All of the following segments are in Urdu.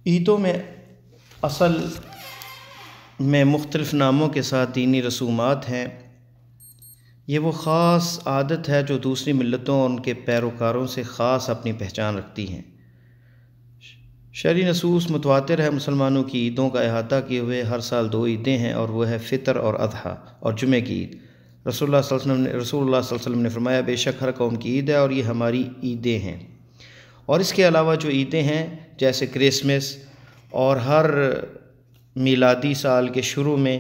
عیدوں میں اصل میں مختلف ناموں کے ساتھ دینی رسومات ہیں۔ یہ وہ خاص عادت ہے جو دوسری ملتوں اور ان کے پیروکاروں سے خاص اپنی پہچان رکھتی ہیں۔ شرعی نصوص متواتر ہے مسلمانوں کی عیدوں کا احاطہ کیے ہوئے ہر سال 2 عیدیں ہیں، اور وہ ہے فطر اور اضحیٰ اور جمعہ کی عید۔ رسول اللہ صلی اللہ علیہ وسلم نے فرمایا، بے شک ہر قوم کی عید ہے اور یہ ہماری عیدیں ہیں۔ اور اس کے علاوہ جو عیدیں ہیں جیسے کرسمس اور ہر میلادی سال کے شروع میں،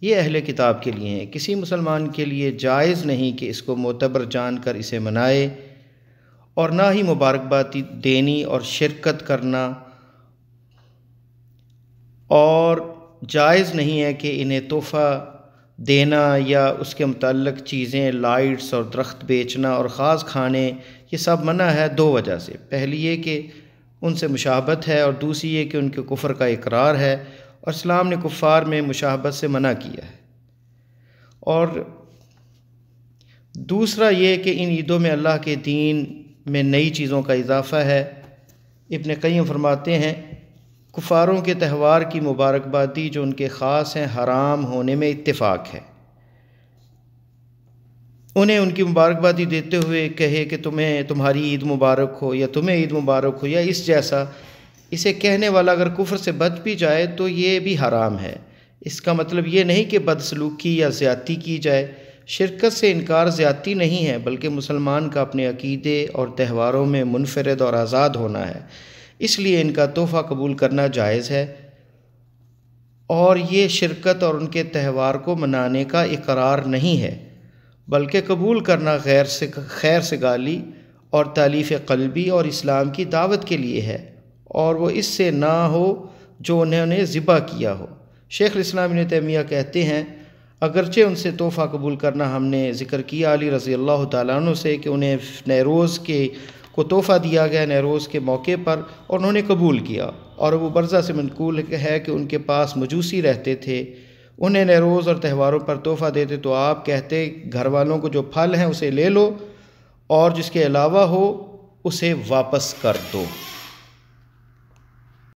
یہ اہل کتاب کے لیے ہیں۔ کسی مسلمان کے لیے جائز نہیں کہ اس کو معتبر جان کر اسے منائے، اور نہ ہی مبارکباد دینی اور شرکت کرنا، اور جائز نہیں ہے کہ انہیں تحفہ دینا یا اس کے متعلق چیزیں، لائٹس اور درخت بیچنا اور خاص کھانے، یہ سب منع ہے 2 وجہ سے۔ پہلی یہ کہ ان سے مشابہت ہے، اور دوسری یہ کہ ان کے کفر کا اقرار ہے، اور اسلام نے کفار میں مشابہت سے منع کیا ہے۔ اور دوسرا یہ کہ ان عیدوں میں اللہ کے دین میں نئی چیزوں کا اضافہ ہے۔ ابن قیم فرماتے ہیں، کفاروں کے تہوار کی مبارکبادی جو ان کے خاص ہیں حرام ہونے میں اتفاق ہے۔ انہیں ان کی مبارکبادی دیتے ہوئے کہے کہ تمہاری عید مبارک ہو یا تمہیں عید مبارک ہو یا اس جیسا، اسے کہنے والا اگر کفر سے بچ بھی جائے تو یہ بھی حرام ہے۔ اس کا مطلب یہ نہیں کہ بدسلوکی یا زیادتی کی جائے۔ شرکت سے انکار زیادتی نہیں ہے، بلکہ مسلمان کا اپنے عقیدے اور تہواروں میں منفرد اور آزاد ہونا ہے، اس لیے ان کا تحفہ قبول کرنا جائز ہے، اور یہ شرکت اور ان کے تہوار کو منانے کا اقرار نہیں ہے، بلکہ قبول کرنا خیر سے گالی اور تالیف قلبی اور اسلام کی دعوت کے لیے ہے، اور وہ اس سے نہ ہو جو انہوں نے ذبح کیا ہو۔ شیخ الاسلام ابن تیمیہ کہتے ہیں، اگرچہ ان سے تحفہ قبول کرنا ہم نے ذکر کیا علی رضی اللہ تعالیٰ عنہ سے کہ انہیں نیروز کو تحفہ دیا گیا نیروز کے موقع پر، اور انہوں نے قبول کیا، اور ابو برزہ سے منقول ہے کہ ان کے پاس مجوسی رہتے تھے، انہیں نیروز اور تہواروں پر تحفہ دیتے تو آپ کہتے گھر والوں کو جو پھل ہیں اسے لے لو، اور جس کے علاوہ ہو اسے واپس کر دو۔